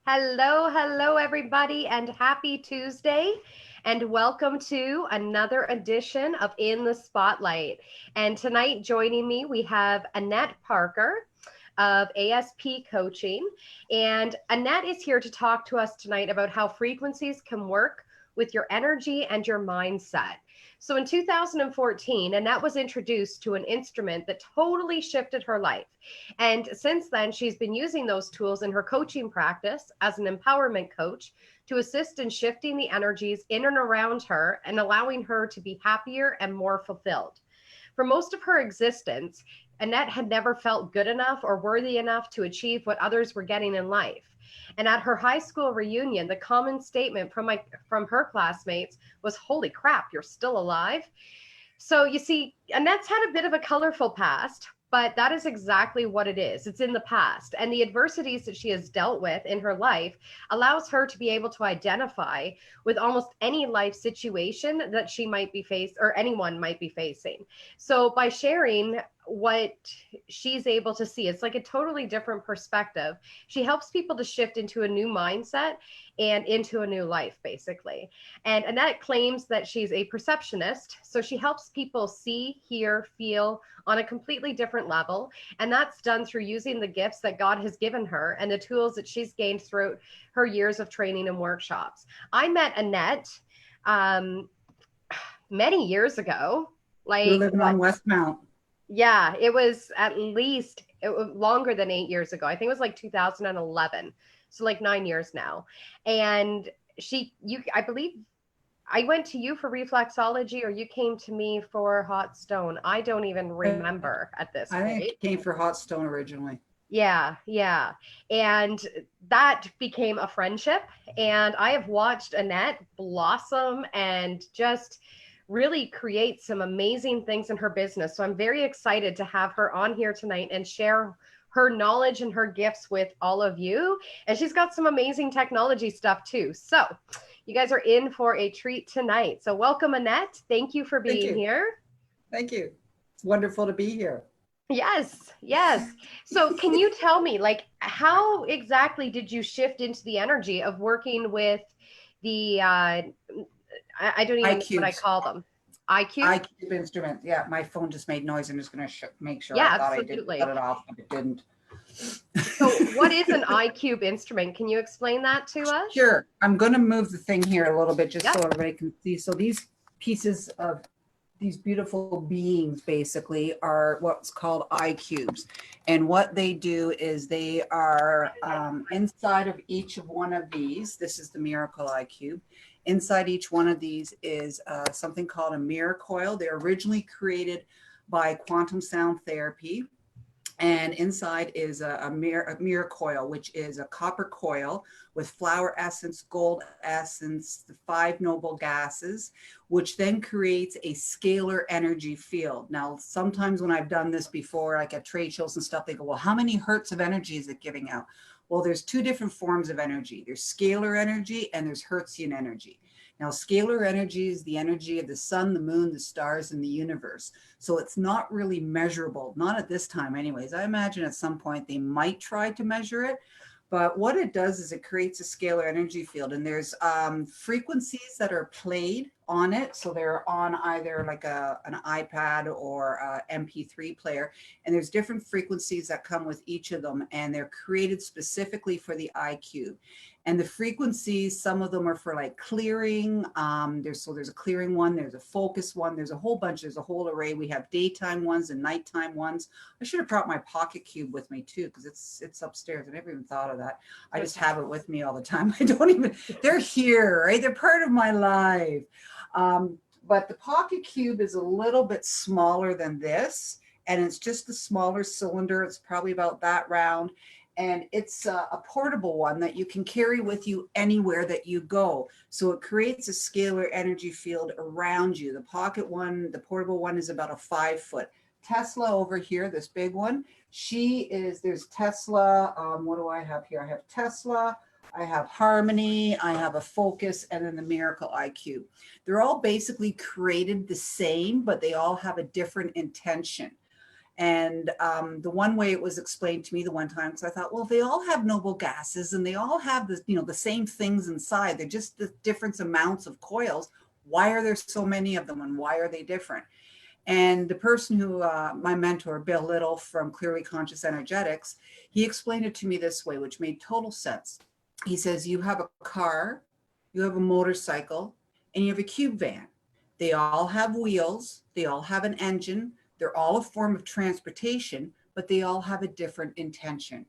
Hello, hello, everybody, and happy Tuesday. And welcome to another edition of In the Spotlight. And tonight, joining me, we have Annette Parker of ASP Coaching. And Annette is here to talk to us tonight about how frequencies can work with your energy and your mindset. So in 2014, Annette was introduced to an instrument that totally shifted her life. And since then, she's been using those tools in her coaching practice as an empowerment coach to assist in shifting the energies in and around her and allowing her to be happier and more fulfilled. For most of her existence, Annette had never felt good enough or worthy enough to achieve what others were getting in life. And at her high school reunion, the common statement from her classmates was, "Holy crap, you're still alive." So you see, Annette's had a bit of a colorful past, but that is exactly what it is. It's in the past. And the adversities that she has dealt with in her life allows her to be able to identify with almost any life situation that she might be faced or anyone might be facing. So by sharing what she's able to see, it's like a totally different perspective. She helps people to shift into a new mindset and into a new life, basically. And Annette claims that she's a perceptionist. So she helps people see, hear, feel on a completely different level. And that's done through using the gifts that God has given her and the tools that she's gained throughout her years of training and workshops. I met Annette many years ago. We were Like living what? on Westmount. Yeah, it was at least it was longer than 8 years ago. I think it was like 2011. So like 9 years now. And I believe I went to you for reflexology or you came to me for hot stone. I don't even I remember at this I think point. it came for Hot Stone originally. Yeah, yeah. And that became a friendship. And I have watched Annette blossom and just really create some amazing things in her business. So I'm very excited to have her on here tonight and share her knowledge and her gifts with all of you. And she's got some amazing technology stuff too. So you guys are in for a treat tonight. So welcome, Annette. Thank you for Thank being you. here. Thank you. It's wonderful to be here. Yes, yes. So can you tell me, like, how exactly did you shift into the energy of working with the, I don't even know what I IQubes. call them. IQ? IQube instrument. Yeah, my phone just made noise. I'm just going to make sure. I Yeah, thought I did shut absolutely. it off, but it didn't. So what is an IQube instrument? Can you explain that to us? Sure. I'm going to move the thing here a little bit just so Yep. everybody can see. So these pieces of these beautiful beings basically are what's called IQubes. And what they do is they are inside of each of one of these. This is the Miracle IQube. Inside each one of these is something called a mirror coil. They're originally created by quantum sound therapy. And inside is a mirror coil, which is a copper coil with flower essence, gold essence, the 5 noble gases, which then creates a scalar energy field. Now, sometimes when I've done this before, like at trade shows and stuff, they go, well, how many hertz of energy is it giving out? Well, there's 2 different forms of energy. There's scalar energy and there's Hertzian energy. Now, scalar energy is the energy of the sun, the moon, the stars, and the universe. So it's not really measurable, not at this time anyways. I imagine at some point they might try to measure it. But what it does is it creates a scalar energy field, and there's frequencies that are played on it. So they're on either like an iPad or a MP3 player, and there's different frequencies that come with each of them, and they're created specifically for the IQ. And the frequencies, some of them are for like clearing. There's a clearing one, there's a focus one, there's a whole bunch, there's a whole array. We have daytime ones and nighttime ones. I should have brought my pocket cube with me too, because it's upstairs. I never even thought of that. I just have it with me all the time. I don't even, they're here, right? They're part of my life. But the pocket cube is a little bit smaller than this, and it's just the smaller cylinder. It's probably about that round. And it's a portable one that you can carry with you anywhere that you go. So it creates a scalar energy field around you. The pocket one, the portable one, is about a 5-foot. Tesla over here, this big one, there's Tesla. What do I have here? I have Tesla, I have Harmony, I have a Focus, and then the Miracle IQ. They're all basically created the same, but they all have a different intention. And the one way it was explained to me the one time, because I thought, well, they all have noble gases and they all have the, the same things inside. They're just the different amounts of coils. Why are there so many of them and why are they different? And the person who, my mentor, Bill Little from Clearly Conscious Energetics, he explained it to me this way, which made total sense. He says, you have a car, you have a motorcycle, and you have a cube van. They all have wheels, they all have an engine, they're all a form of transportation, but they all have a different intention.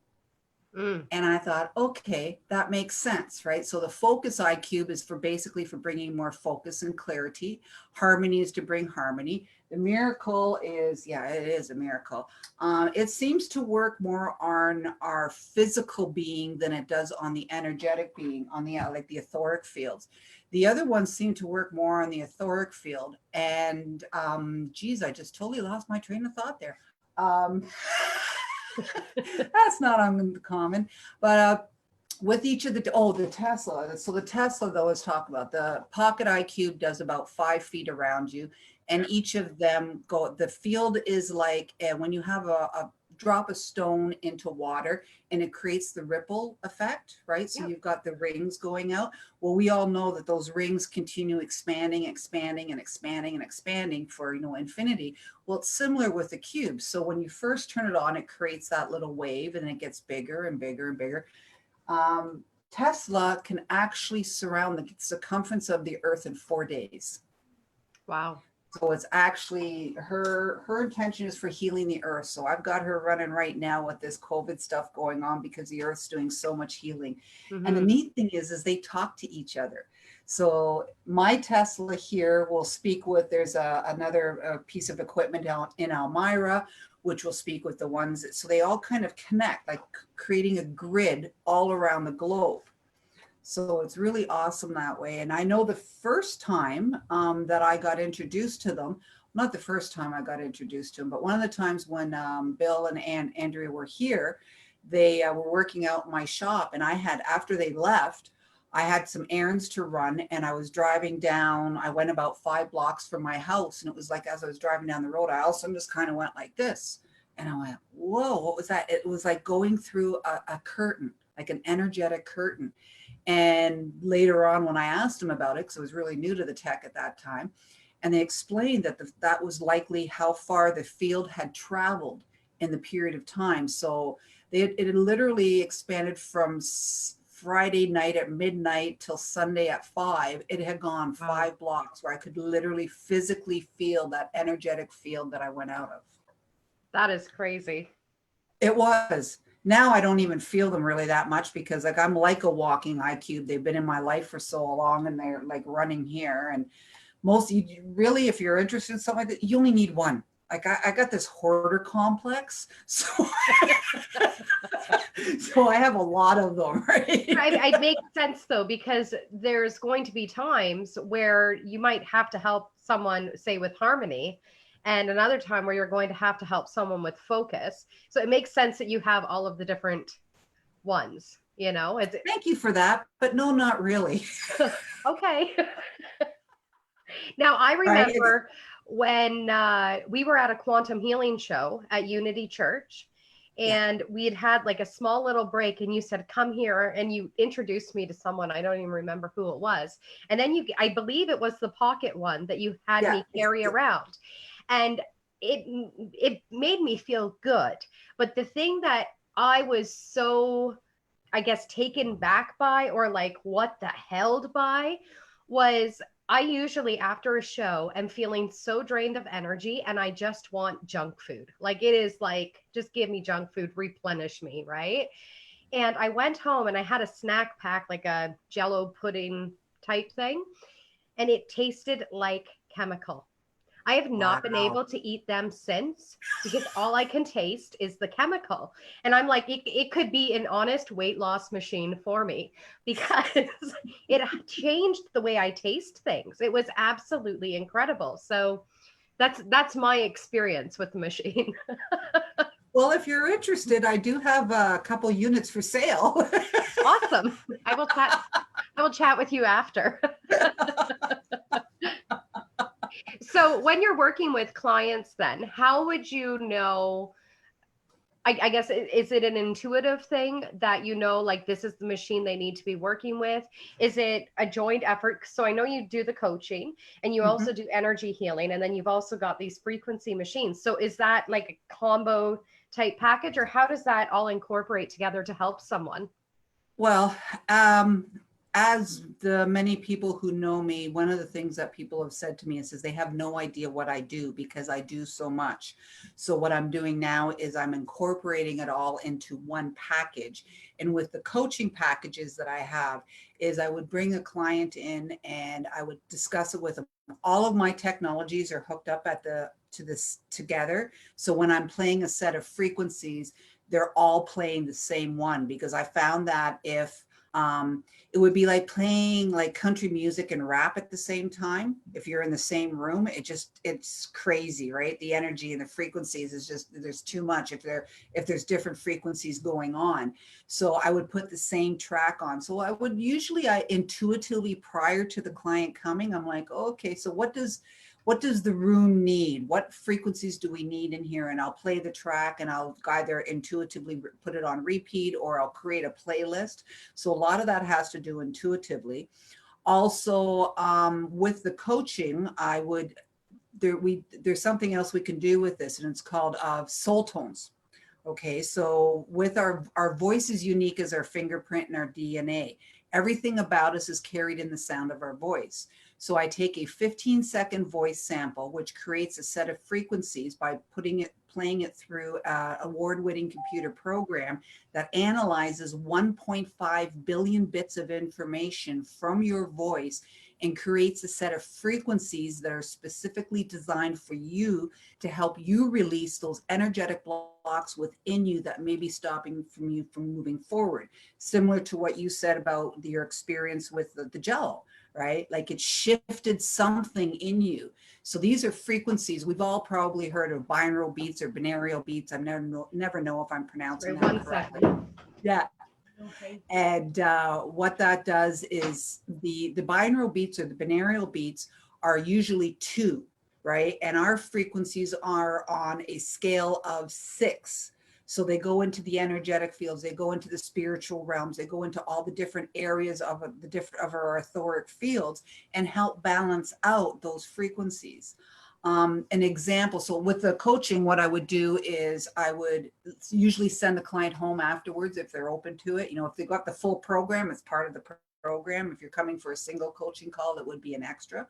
And I thought, okay, that makes sense, right? So the focus IQube is for basically for bringing more focus and clarity. Harmony is to bring harmony. The miracle is, yeah, it is a miracle. It seems to work more on our physical being than it does on the energetic being, on the like the etheric fields. The other ones seem to work more on the etheric field. And geez, I just totally lost my train of thought there. That's not uncommon, but with each of the Tesla. So the Tesla, though, let's talk about the Pocket IQube does about 5 feet around you, and each of them the field is like when you have a drop a stone into water and it creates the ripple effect, right? So you've got the rings going out. Well, we all know that those rings continue expanding for, infinity. Well, it's similar with the cube. So when you first turn it on, it creates that little wave and it gets bigger and bigger and bigger. Tesla can actually surround the circumference of the earth in 4 days. Wow. So it's actually her intention is for healing the earth. So I've got her running right now with this COVID stuff going on because the earth's doing so much healing. And the neat thing is they talk to each other. So my Tesla here will speak with, there's another piece of equipment out in Elmira, which will speak with the ones. So they all kind of connect, like creating a grid all around the globe. So it's really awesome that way. And I know the first time that I got introduced to them, not the first time I got introduced to them, but one of the times when Bill and Andrea were here, they were working out in my shop. And I had, after they left, I had some errands to run and I was driving down. I went about 5 blocks from my house. And it was like, as I was driving down the road, I also just kind of went like this. And I went, whoa, what was that? It was like going through a curtain, like an energetic curtain. And later on, when I asked them about it, because I was really new to the tech at that time, and they explained that that was likely how far the field had traveled in the period of time. So it had literally expanded from Friday night at midnight till Sunday at 5. It had gone 5 blocks where I could literally physically feel that energetic field that I went out of. That is crazy. It was. Now I don't even feel them really that much because like I'm like a walking IQube. They've been in my life for so long and they're like running here. And really, if you're interested in something like that, you only need one. Like I got this hoarder complex. So, so I have a lot of them, right? It makes sense though, because there's going to be times where you might have to help someone, say with harmony, and another time where you're going to have to help someone with focus. So it makes sense that you have all of the different ones, Thank you for that, but no, not really. Okay. Now, I remember when we were at a quantum healing show at Unity Church, and we had like a small little break, and you said, come here, and you introduced me to someone. I don't even remember who it was. And then I believe it was the pocket one that you had me carry around. And it made me feel good. But the thing that I was so, I guess, taken back by, or like what the hell by, was I usually after a show am feeling so drained of energy and I just want junk food. Like it is like, just give me junk food, replenish me, right? And I went home and I had a snack pack, like a Jello pudding type thing, and it tasted like chemical. I have not been able to eat them since because all I can taste is the chemical. And I'm like, it could be an honest weight loss machine for me because it changed the way I taste things. It was absolutely incredible. So that's my experience with the machine. Well, if you're interested, I do have a couple units for sale. Awesome. I will chat with you after. So when you're working with clients, then how would you know? I guess is it an intuitive thing that you know, like this is the machine they need to be working with? Is it a joint effort? So I know you do the coaching and you Mhm. also do energy healing, and then you've also got these frequency machines. So is that like a combo type package, or how does that all incorporate together to help someone? Well, um, as the many people who know me, one of the things that people have said to me is they have no idea what I do because I do so much. So what I'm doing now is I'm incorporating it all into one package. And with the coaching packages that I have, is I would bring a client in and I would discuss it with them. All of my technologies are hooked up at the to this together. So when I'm playing a set of frequencies, they're all playing the same one, because I found that if it would be like playing like country music and rap at the same time. If you're in the same room, it's crazy, right? The energy and the frequencies is just, there's too much if there's different frequencies going on. So I would put the same track on. So I intuitively, prior to the client coming, I'm like, oh, okay, so what does the room need? What frequencies do we need in here? And I'll play the track and I'll either intuitively put it on repeat or I'll create a playlist. So a lot of that has to do intuitively. Also, with the coaching, there's something else we can do with this, and it's called soul tones. Okay, so with our voice is unique as our fingerprint and our DNA. Everything about us is carried in the sound of our voice. So I take a 15-second voice sample, which creates a set of frequencies by playing it through an award-winning computer program that analyzes 1.5 billion bits of information from your voice and creates a set of frequencies that are specifically designed for you to help you release those energetic blocks within you that may be stopping you from moving forward. Similar to what you said about your experience with the Jello, right? Like it shifted something in you. So these are frequencies. We've all probably heard of binaural beats or binaural beats. I never know if I'm pronouncing Right, that one correctly. second. Yeah. Okay. And what that does is the binaural beats or the binaural beats are usually two, right? And our frequencies are on a scale of 6. So they go into the energetic fields, they go into the spiritual realms, they go into all the different areas of the different of our etheric fields and help balance out those frequencies. An example, so with the coaching, what I would do is I would usually send the client home afterwards if they're open to it. You know, if they got the full program, it's part of the program. If you're coming for a single coaching call, it would be an extra,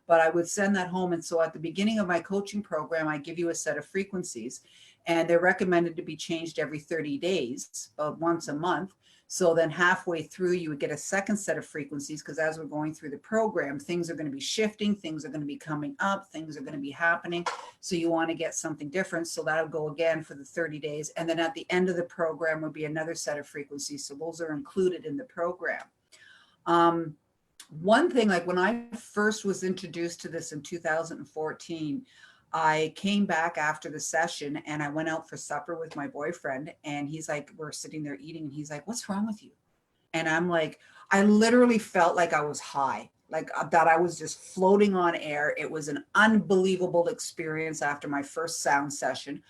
but I would send that home. And so at the beginning of my coaching program, I give you a set of frequencies, and they're recommended to be changed every 30 days, once a month. So then halfway through, you would get a second set of frequencies, because as we're going through the program, things are going to be shifting, things are going to be coming up, things are going to be happening. So you want to get something different. So that'll go again for the 30 days. And then at the end of the program would be another set of frequencies. So those are included in the program. Um, One thing, like when I first was introduced to this in 2014, I came back after the session and I went out for supper with my boyfriend, and he's like, we're sitting there eating, and he's like, what's wrong with you? And I'm like, I literally felt like I was high, like that I was just floating on air. It was an unbelievable experience after my first sound session.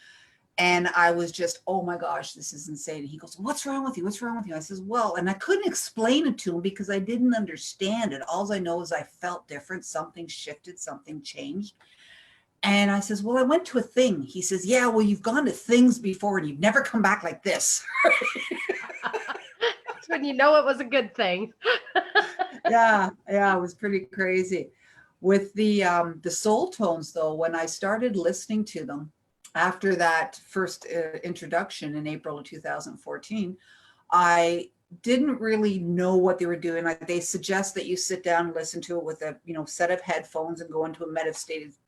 And I was just, oh my gosh, this is insane. And he goes, what's wrong with you? What's wrong with you? I says, well, and I couldn't explain it to him because I didn't understand it. All I know is I felt different. Something shifted, something changed. And I says, well, I went to a thing. He says, yeah, well, you've gone to things before and you've never come back like this. That's when you know it was a good thing. Yeah, it was pretty crazy. With the soul tones, though, when I started listening to them after that first introduction in April of 2014, I didn't really know what they were doing. Like they suggest that you sit down and listen to it with a set of headphones and go into a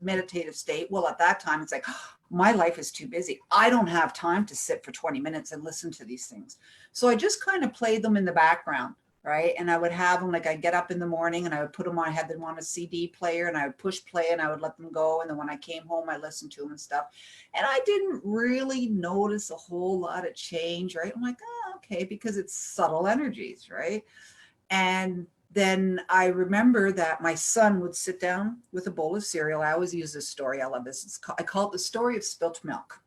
meditative state. Well, at that time, it's like my life is too busy. I don't have time to sit for 20 minutes and listen to these things. So I just kind of played them in the background, right? And I would have them, like I'd get up in the morning and I would put them on, I had them on a CD player and I would push play and I would let them go. And then when I came home, I listened to them and stuff. And I didn't really notice a whole lot of change, right? I'm like, oh, okay, because it's subtle energies, right? And then I remember that my son would sit down with a bowl of cereal. I always use this story. I love this. I call it the story of spilt milk.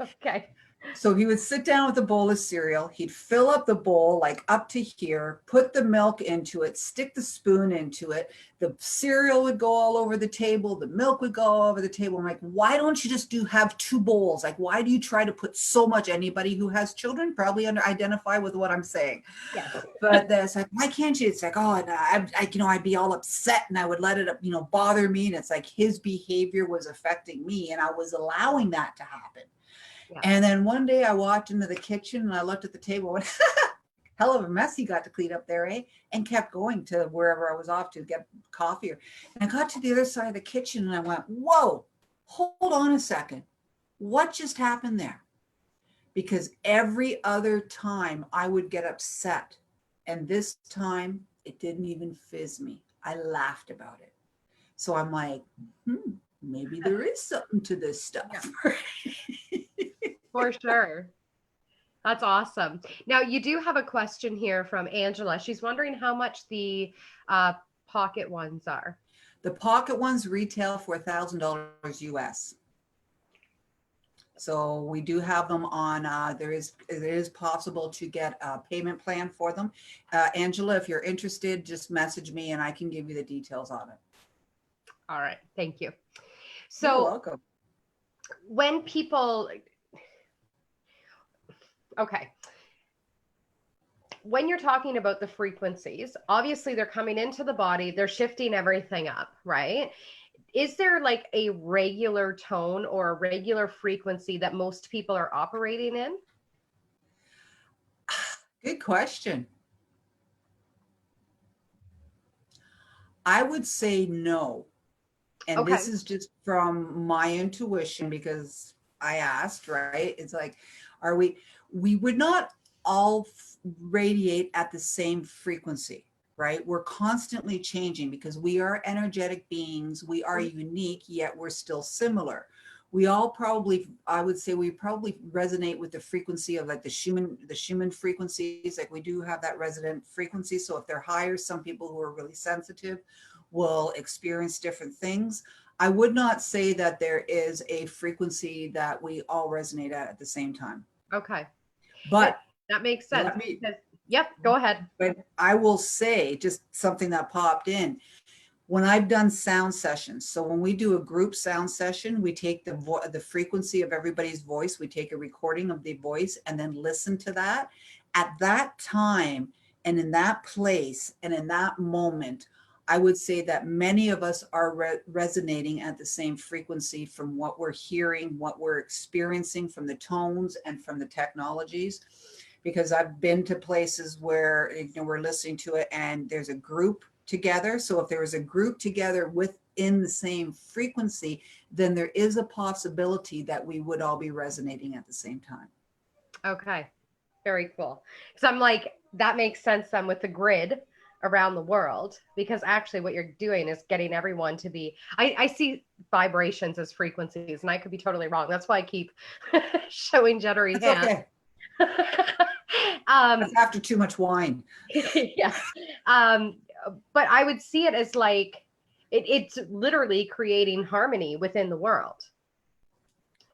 Okay. So he would sit down with a bowl of cereal. He'd fill up the bowl like up to here, put the milk into it, stick the spoon into it. The cereal would go all over the table. The milk would go all over the table. I'm like, why don't you just have two bowls? Like, why do you try to put so much? Anybody who has children probably identify with what I'm saying. Yes. But it's like, why can't you? It's like, oh, and I'd be all upset and I would let it, bother me. And it's like his behavior was affecting me and I was allowing that to happen. Yeah. And then one day I walked into the kitchen and I looked at the table and went, hell of a mess he got to clean up there, eh? And kept going to wherever I was off to get coffee. And I got to the other side of the kitchen and I went, whoa, hold on a second. What just happened there? Because every other time I would get upset. And this time it didn't even fizz me. I laughed about it. So I'm like, maybe there is something to this stuff. For sure. That's awesome. Now, you do have a question here from Angela. She's wondering how much the pocket ones are. The pocket ones retail for $1,000 US. So we do have them on, it is possible to get a payment plan for them. Angela, if you're interested, just message me and I can give you the details on it. All right. Thank you. So you're welcome. When people, okay. When you're talking about the frequencies, obviously they're coming into the body, they're shifting everything up, right? Is there like a regular tone or a regular frequency that most people are operating in? Good question. I would say no. And this is just from my intuition because I asked, right? It's like, we would not all radiate at the same frequency, right? We're constantly changing because we are energetic beings. We are unique, yet we're still similar. We all probably, I would say we probably resonate with the frequency of like the Schumann frequencies. Like we do have that resonant frequency. So if they're higher, some people who are really sensitive will experience different things. I would not say that there is a frequency that we all resonate at the same time. Okay. But that makes sense. Yep, go ahead. But I will say just something that popped in. When I've done sound sessions, so when we do a group sound session, we take the frequency of everybody's voice, we take a recording of the voice and then listen to that. At that time and in that place and in that moment, I would say that many of us are resonating at the same frequency from what we're hearing, what we're experiencing from the tones and from the technologies. Because I've been to places where we're listening to it and there's a group together. So if there was a group together within the same frequency, then there is a possibility that we would all be resonating at the same time. Okay, very cool. So I'm like, that makes sense then with the grid around the world, because actually what you're doing is getting everyone to be, I see vibrations as frequencies and I could be totally wrong. That's why I keep showing jittery hands. Okay. That's after too much wine. Yeah. But I would see it as like, it's literally creating harmony within the world.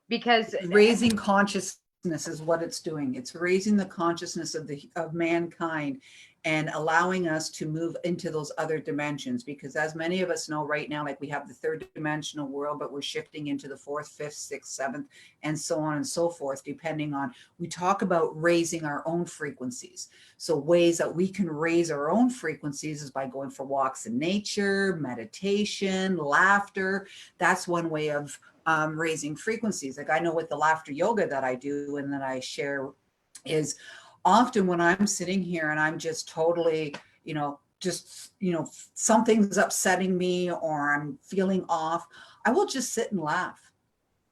Because raising consciousness is what it's doing. It's raising the consciousness of mankind and allowing us to move into those other dimensions. Because as many of us know right now, like we have the third dimensional world, but we're shifting into the fourth, fifth, sixth, seventh, and so on and so forth, depending on, we talk about raising our own frequencies. So ways that we can raise our own frequencies is by going for walks in nature, meditation, laughter. That's one way of raising frequencies. Like I know with the laughter yoga that I do and that I share is often when I'm sitting here and I'm just totally, something's upsetting me or I'm feeling off, I will just sit and laugh.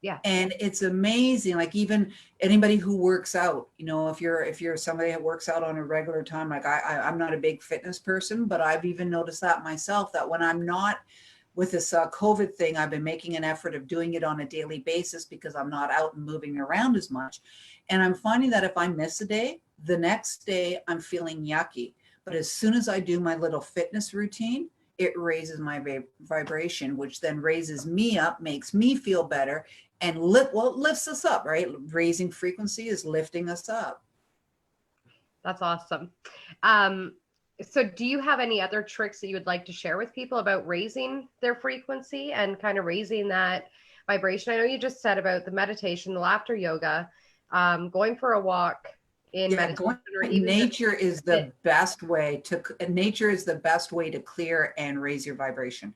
Yeah. And it's amazing. Like even anybody who works out, if you're somebody that works out on a regular time, like I'm not a big fitness person, but I've even noticed that myself, that when I'm not with this COVID thing, I've been making an effort of doing it on a daily basis because I'm not out and moving around as much. And I'm finding that if I miss a day, the next day I'm feeling yucky. But as soon as I do my little fitness routine, it raises my vibration, which then raises me up, makes me feel better, and it lifts us up, right? Raising frequency is lifting us up. That's awesome. Um, so do you have any other tricks that you would like to share with people about raising their frequency and kind of raising that vibration? I know you just said about the meditation, the laughter yoga, going for a walk in Yeah, meditation, going or even just nature is the best way to nature is the best way to clear and raise your vibration.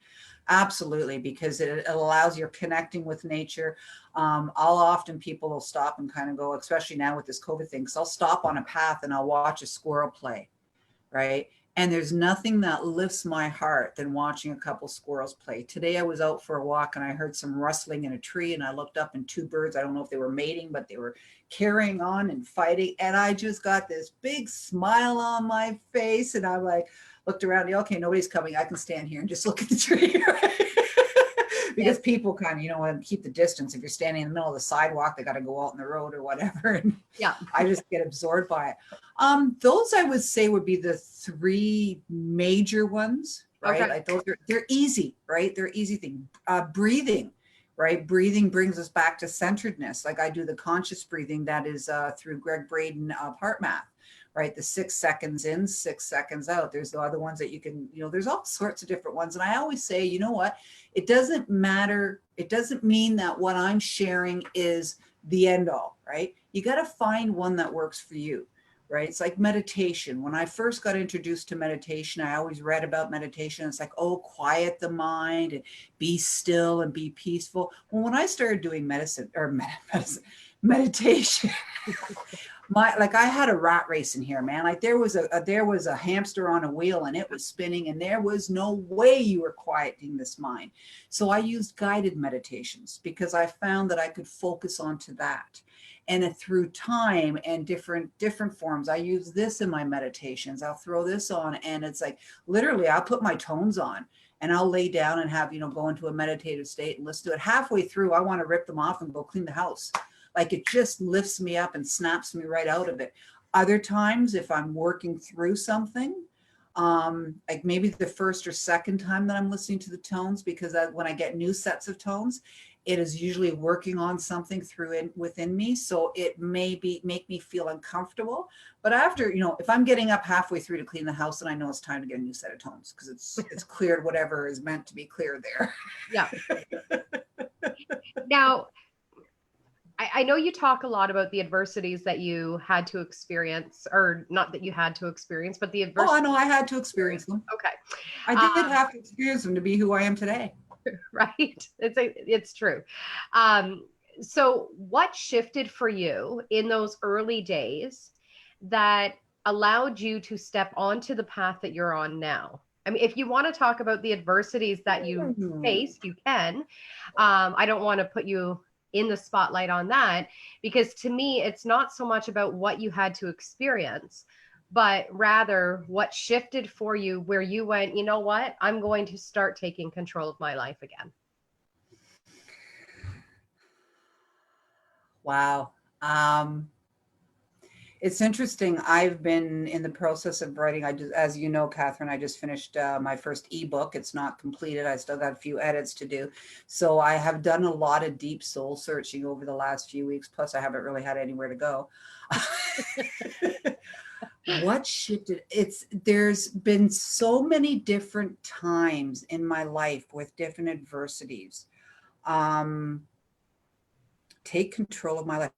Absolutely, because it allows you connecting with nature. I'll often people will stop and kind of go, especially now with this COVID thing, because I'll stop on a path and I'll watch a squirrel play, right? And there's nothing that lifts my heart than watching a couple squirrels play. Today I was out for a walk and I heard some rustling in a tree and I looked up and two birds, I don't know if they were mating, but they were carrying on and fighting. And I just got this big smile on my face. And I'm like, looked around, okay, nobody's coming. I can stand here and just look at the tree. Because people kind of, want to keep the distance. If you're standing in the middle of the sidewalk, they got to go out in the road or whatever. And yeah, I just get absorbed by it. Those I would say would be the three major ones, right? okay. Like they're easy, right? They're easy thing. Breathing, right? Breathing brings us back to centeredness. Like I do the conscious breathing that is through Greg Braden of Heart Math, right? The 6 seconds in, 6 seconds out. There's the other ones that you can, there's all sorts of different ones. And I always say, you know what? It doesn't matter. It doesn't mean that what I'm sharing is the end all, right? You got to find one that works for you, right? It's like meditation. When I first got introduced to meditation, I always read about meditation. It's like, oh, quiet the mind and be still and be peaceful. Well, when I started doing meditation, I had a rat race in here, man. Like there was a hamster on a wheel and it was spinning and there was no way you were quieting this mind. So I used guided meditations because I found that I could focus onto that. And through time and different forms, I use this in my meditations. I'll throw this on and it's like literally I'll put my tones on and I'll lay down and have, go into a meditative state and listen to it. Halfway through, I want to rip them off and go clean the house. Like it just lifts me up and snaps me right out of it. Other times, if I'm working through something, like maybe the first or second time that I'm listening to the tones, because when I get new sets of tones, it is usually working on something within me. So it may make me feel uncomfortable. But after, if I'm getting up halfway through to clean the house, then I know it's time to get a new set of tones because it's cleared whatever is meant to be cleared there. Yeah. Now, I know you talk a lot about the adversities that you had to experience, or not that you had to experience, but the adversities. Oh, I know I had to experience them. Okay. I did have to experience them to be who I am today. Right. It's true. So what shifted for you in those early days that allowed you to step onto the path that you're on now? I mean, if you want to talk about the adversities that you faced, you can. I don't want to put you in the spotlight on that, because to me, it's not so much about what you had to experience, but rather what shifted for you where you went, you know what, I'm going to start taking control of my life again. Wow. It's interesting. I've been in the process of writing. As you know, Catherine, I just finished my first ebook. It's not completed. I still got a few edits to do. So I have done a lot of deep soul searching over the last few weeks. Plus, I haven't really had anywhere to go. What shifted? There's been so many different times in my life with different adversities. Take control of my life.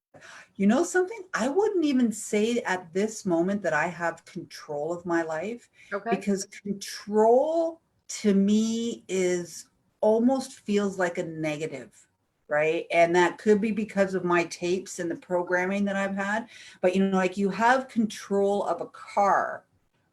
You know something? I wouldn't even say at this moment that I have control of my life. Okay. Because control to me is almost feels like a negative, right? And that could be because of my tapes and the programming that I've had. But like you have control of a car,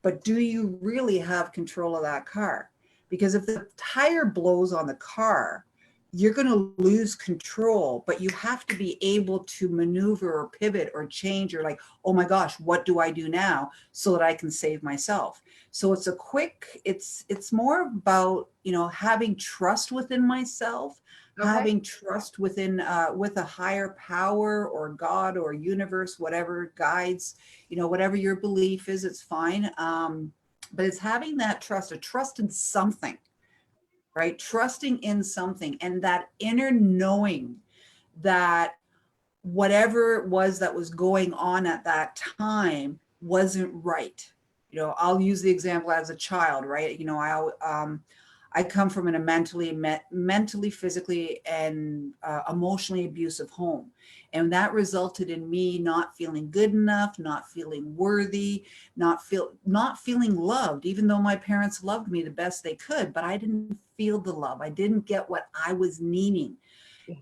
but do you really have control of that car? Because if the tire blows on the car, you're going to lose control, but you have to be able to maneuver or pivot or change or like, oh my gosh, what do I do now so that I can save myself? So it's more about, having trust within myself, having trust within, with a higher power or God or universe, whatever guides, whatever your belief is, it's fine. but it's having that trust, a trust in something, right? Trusting in something, and that inner knowing that whatever it was that was going on at that time wasn't right. You know, I'll use the example as a child, right? You know, I come from a mentally, physically, and emotionally abusive home, and that resulted in me not feeling good enough, not feeling worthy, not feeling loved, even though my parents loved me the best they could, but I didn't feel the love. I didn't get what I was needing.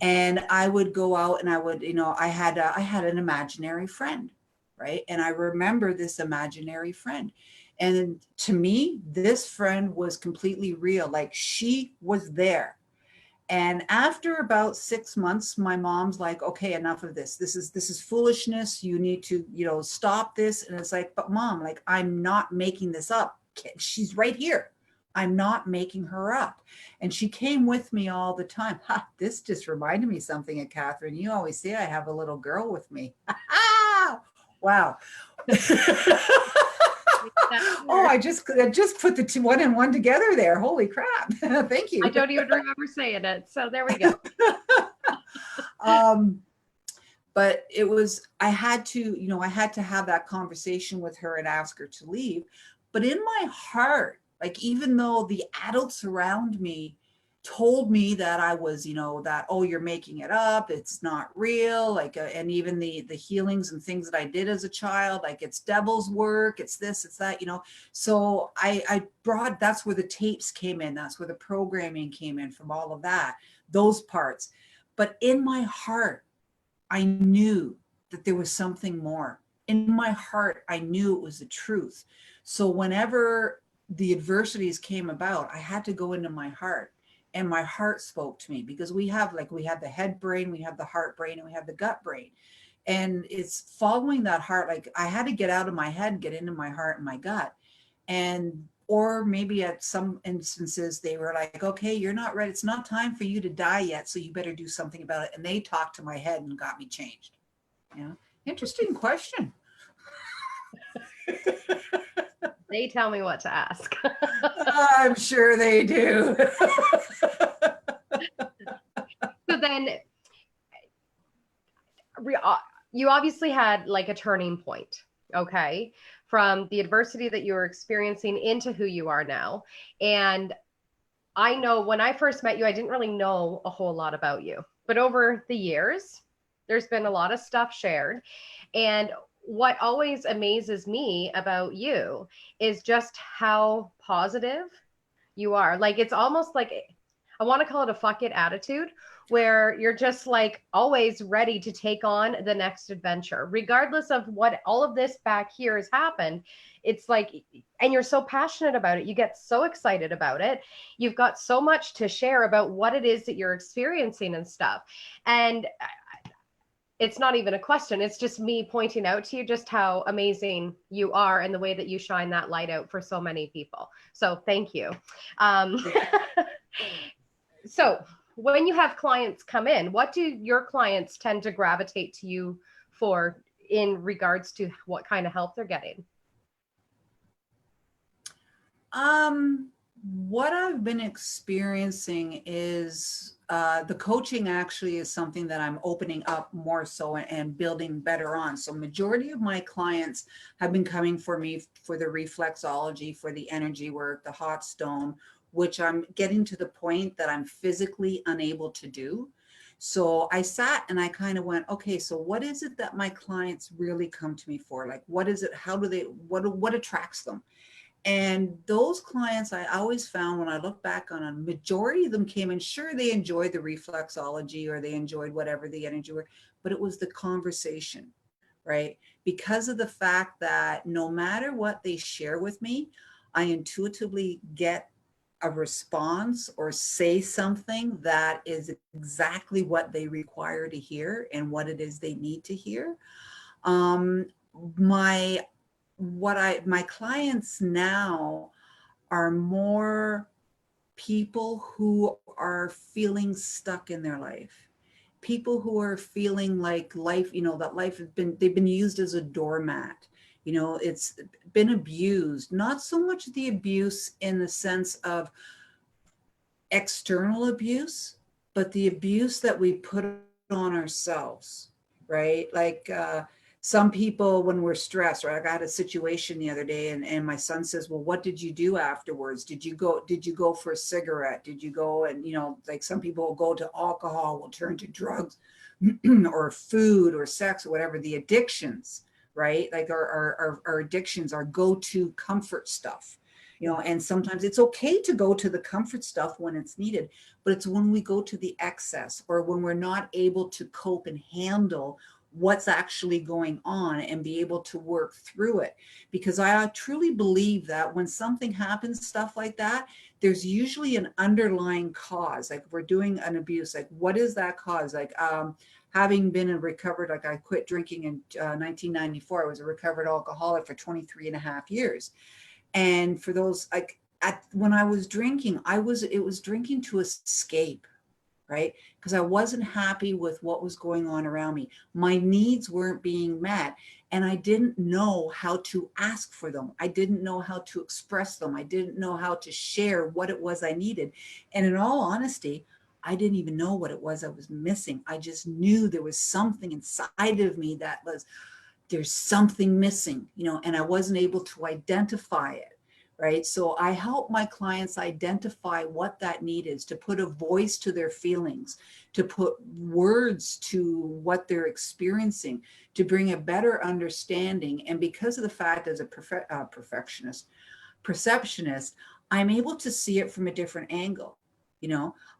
And I would go out and I would, you know, I had an imaginary friend, right? And I remember this imaginary friend. And to me, this friend was completely real. Like, she was there. And after about 6 months, my mom's like, okay, enough of this. This is foolishness. You need to, you know, stop this. And it's like, but mom, like, I'm not making this up. She's right here. I'm not making her up. And she came with me all the time. Ha, this just reminded me something of Catherine. You always say I have a little girl with me. Wow. Oh, I just put the two, one and one together there. Holy crap. Thank you. I don't even remember saying it. So there we go. But it was, I had to, you know, I had to have that conversation with her and ask her to leave. But in my heart, like, even though the adults around me told me that I was, you know, that, oh, you're making it up, it's not real, like, and even the healings and things that I did as a child, like, it's devil's work, it's this, it's that, you know. So I brought, that's where the tapes came in, that's where the programming came in, from all of that, those parts. But in my heart, I knew that there was something more. In my heart, I knew it was the truth. So whenever the adversities came about, I had to go into my heart, and my heart spoke to me, because we have the head brain, we have the heart brain, and we have the gut brain. And it's following that heart. Like, I had to get out of my head, get into my heart and my gut. And or maybe at some instances they were like, okay, you're not ready, it's not time for you to die yet, so you better do something about it. And they talked to my head and got me changed. Yeah. Interesting question. They tell me what to ask. I'm sure they do. So then you obviously had like a turning point, okay, from the adversity that you were experiencing into who you are now. And I know when I first met you, I didn't really know a whole lot about you, but over the years, there's been a lot of stuff shared. And what always amazes me about you is just how positive you are. Like, it's almost like, I want to call it a fuck it attitude, where you're just like always ready to take on the next adventure, regardless of what all of this back here has happened. It's like, and you're so passionate about it. You get so excited about it. You've got so much to share about what it is that you're experiencing and stuff. And it's not even a question. It's just me pointing out to you just how amazing you are and the way that you shine that light out for so many people. So thank you. So when you have clients come in, what do your clients tend to gravitate to you for in regards to what kind of help they're getting? What I've been experiencing is the coaching actually is something that I'm opening up more so and building better on. So majority of my clients have been coming for me for the reflexology, for the energy work, the hot stone, which I'm getting to the point that I'm physically unable to do. So I sat and I kind of went, okay, so what is it that my clients really come to me for? Like, what is it? How do they, what attracts them? And those clients, I always found when I look back on a majority of them came in, sure, they enjoyed the reflexology or they enjoyed whatever the energy were, but it was the conversation, right? Because of the fact that no matter what they share with me, I intuitively get a response or say something that is exactly what they require to hear and what it is they need to hear. Um, my my clients now are more people who are feeling stuck in their life, people who are feeling like life, you know, that life has been, they've been used as a doormat. It's been abused, not so much the abuse in the sense of external abuse, but the abuse that we put on ourselves, right? Like some people, when we're stressed, right? I had a situation the other day, and my son says, well, what did you do afterwards? Did you go for a cigarette? Did you go, and like some people will go to alcohol, will turn to drugs or food or sex or whatever, the addictions, right? Like our addictions, our go-to comfort stuff. And sometimes it's okay to go to the comfort stuff when it's needed, but it's when we go to the excess, or when we're not able to cope and handle what's actually going on and be able to work through it. Because I truly believe that when something happens, stuff like that, there's usually an underlying cause. Like if we're doing an abuse, like what is that cause? Like having been a recovered, like I quit drinking in 1994. I was a recovered alcoholic for 23 and a half years. And for those, like when I was drinking, it was drinking to escape, right? Because I wasn't happy with what was going on around me. My needs weren't being met, and I didn't know how to ask for them. I didn't know how to express them. I didn't know how to share what it was I needed. And in all honesty, I didn't even know what it was I was missing. I just knew there was something inside of me that was, there's something missing, and I wasn't able to identify it, right? So I help my clients identify what that need is, to put a voice to their feelings, to put words to what they're experiencing, to bring a better understanding. And because of the fact, as a perceptionist, I'm able to see it from a different angle.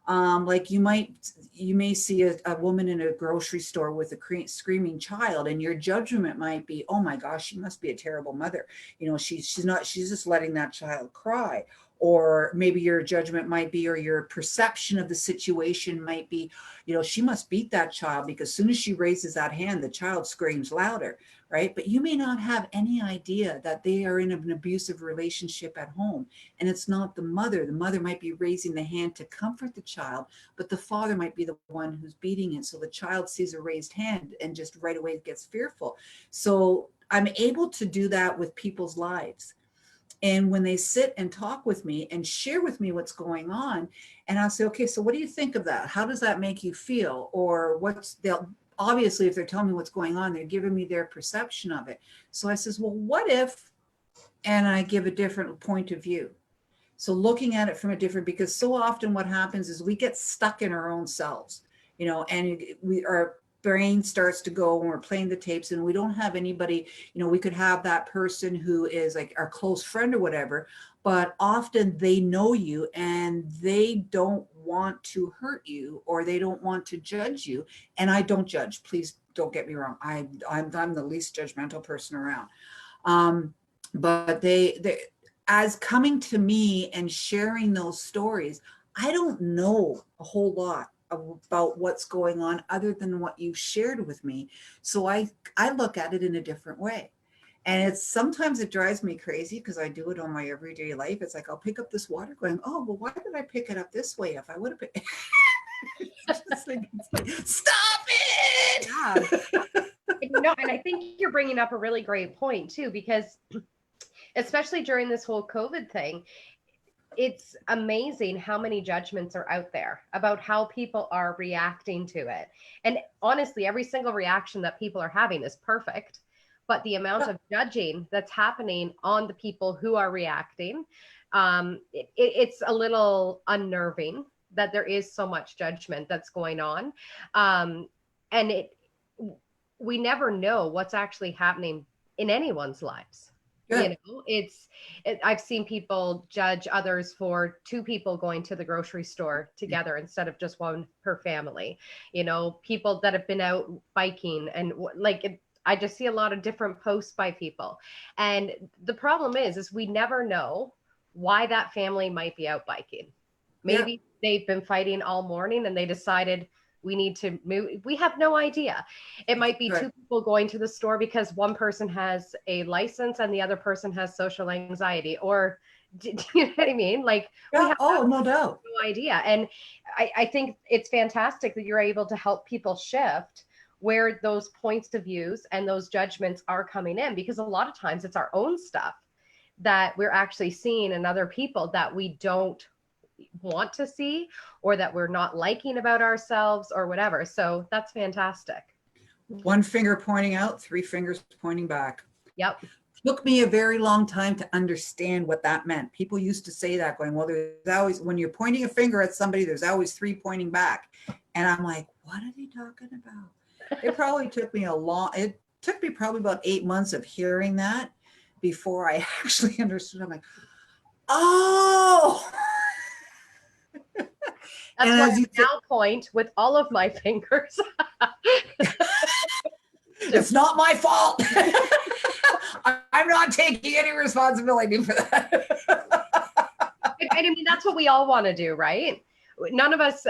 Like you may see a woman in a grocery store with a screaming child, and your judgment might be, oh my gosh, she must be a terrible mother. She's just letting that child cry. Or maybe your judgment might be, or your perception of the situation might be, she must beat that child, because as soon as she raises that hand, the child screams louder, right? But you may not have any idea that they are in an abusive relationship at home. And it's not the mother. The mother might be raising the hand to comfort the child, but the father might be the one who's beating it. So the child sees a raised hand and just right away gets fearful. So I'm able to do that with people's lives. And when they sit and talk with me and share with me what's going on, and I'll say, okay, so what do you think of that? How does that make you feel? Or they'll obviously, if they're telling me what's going on, they're giving me their perception of it. So I says, well, what if, and I give a different point of view. So looking at it from a different, because so often what happens is we get stuck in our own selves, and our brain starts to go when we're playing the tapes, and we don't have anybody, we could have that person who is like our close friend or whatever, but often they know you and they don't want to hurt you, or they don't want to judge you. And I don't judge, please don't get me wrong. I'm the least judgmental person around. But they as coming to me and sharing those stories, I don't know a whole lot about what's going on other than what you've shared with me. So I look at it in a different way. And sometimes it drives me crazy, because I do it on my everyday life. It's like I'll pick up this water going, oh, well, why did I pick it up this way? If I would have picked it's like, stop it. Yeah. And I think you're bringing up a really great point too, because especially during this whole COVID thing, it's amazing how many judgments are out there about how people are reacting to it. And honestly, every single reaction that people are having is perfect, but the amount of judging that's happening on the people who are reacting, it's a little unnerving that there is so much judgment that's going on. And we never know what's actually happening in anyone's lives. Yeah. I've seen people judge others for two people going to the grocery store together instead of just one per family. People that have been out biking, and I just see a lot of different posts by people. And the problem is we never know why that family might be out biking. Maybe they've been fighting all morning and they decided we need to move. We have no idea. It might be two people going to the store because one person has a license and the other person has social anxiety, or do you know what I mean? Like, we have no doubt. no idea. And I think it's fantastic that you're able to help people shift where those points of views and those judgments are coming in, because a lot of times it's our own stuff that we're actually seeing in other people that we don't want to see, or that we're not liking about ourselves or whatever. So that's fantastic. One finger pointing out, three fingers pointing back. Yep. Took me a very long time to understand what that meant. People used to say that, going, well, there's always, when you're pointing a finger at somebody, there's always three pointing back. And I'm like, what are they talking about? It probably took me it took me probably about 8 months of hearing that before I actually understood. I'm like, oh. That's why I now point with all of my fingers. It's not my fault. I'm not taking any responsibility for that. And I mean, that's what we all want to do, right? None of us,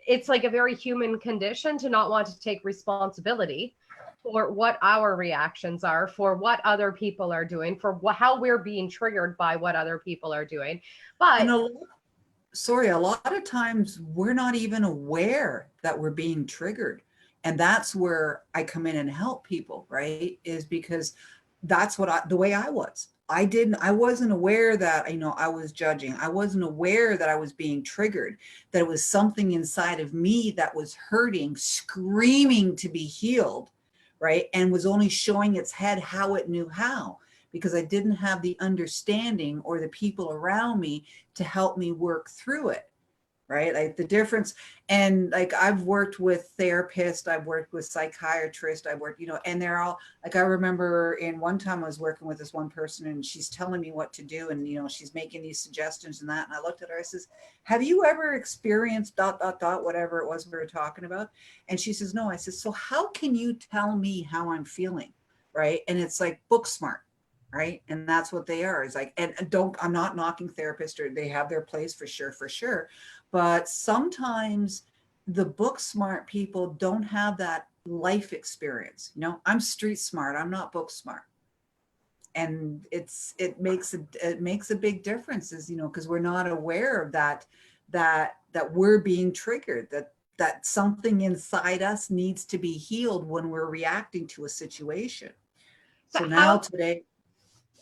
it's like a very human condition to not want to take responsibility for what our reactions are, for what other people are doing, for how we're being triggered by what other people are doing. But a lot of times we're not even aware that we're being triggered. And that's where I come in and help people, right? Is because that's the way I was. I wasn't aware that, I was judging. I wasn't aware that I was being triggered, that it was something inside of me that was hurting, screaming to be healed, right? And was only showing its head how it knew how, because I didn't have the understanding or the people around me to help me work through it. Right? Like the difference. And like, I've worked with therapists, I've worked with psychiatrists, I've worked, and they're all like, I remember in one time I was working with this one person and she's telling me what to do. And, she's making these suggestions and that. And I looked at her, I says, have you ever experienced ... whatever it was we were talking about? And she says, no. I says, so how can you tell me how I'm feeling? Right. And it's like book smart. Right. And that's what they are. It's like, and I'm not knocking therapists, or they have their place for sure. But sometimes the book smart people don't have that life experience. I'm street smart. I'm not book smart. And it makes a big difference, is, because we're not aware of that we're being triggered, that something inside us needs to be healed when we're reacting to a situation. So now today,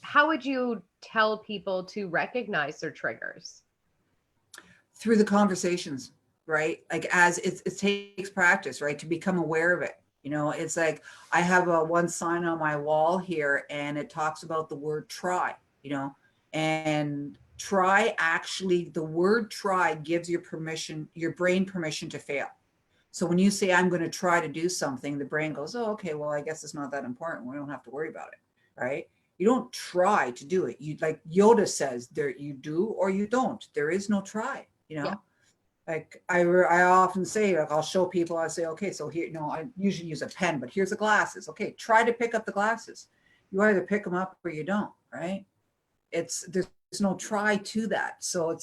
how would you tell people to recognize their triggers? Through the conversations, right? Like, as it takes practice, right? To become aware of it. It's like, I have one sign on my wall here, and it talks about the word try, and try, actually, the word try gives your brain permission to fail. So when you say, I'm going to try to do something, the brain goes, oh, okay, well, I guess it's not that important. We don't have to worry about it, right? You don't try to do it. You, like Yoda says, there, you do or you don't. There is no try. Yeah. Like I often say, like, I'll show people, I say, okay, so here, I usually use a pen, but here's the glasses. Okay, try to pick up the glasses. You either pick them up or you don't, right? There's no try to that. So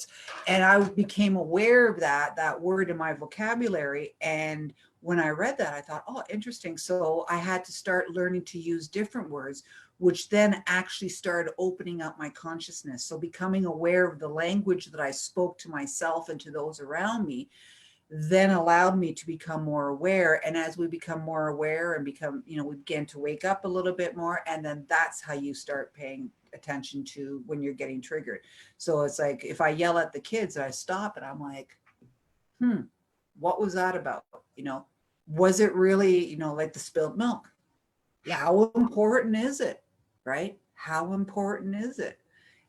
and I became aware of that word in my vocabulary. And when I read that, I thought, oh, interesting. So I had to start learning to use different words, which then actually started opening up my consciousness. So becoming aware of the language that I spoke to myself and to those around me then allowed me to become more aware. And as we become more aware and become, we begin to wake up a little bit more. And then that's how you start paying attention to when you're getting triggered. So it's like, if I yell at the kids, I stop and I'm like, what was that about? Was it really, like the spilled milk? Yeah. How important is it? Right? How important is it?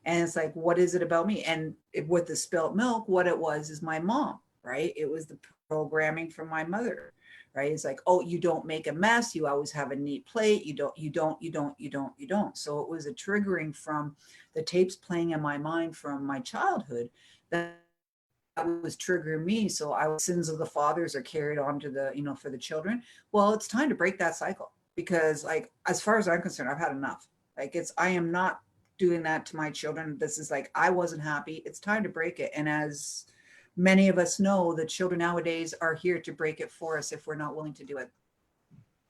And it's like, what is it about me? And with the spilt milk, what it was is my mom, right? It was the programming from my mother, right? It's like, oh, you don't make a mess. You always have a neat plate. You don't. So it was a triggering from the tapes playing in my mind from my childhood that was triggering me. So sins of the fathers are carried on to the, for the children. Well, it's time to break that cycle, because, like, as far as I'm concerned, I've had enough. Like, I am not doing that to my children. This is like, I wasn't happy. It's time to break it. And as many of us know, the children nowadays are here to break it for us if we're not willing to do it.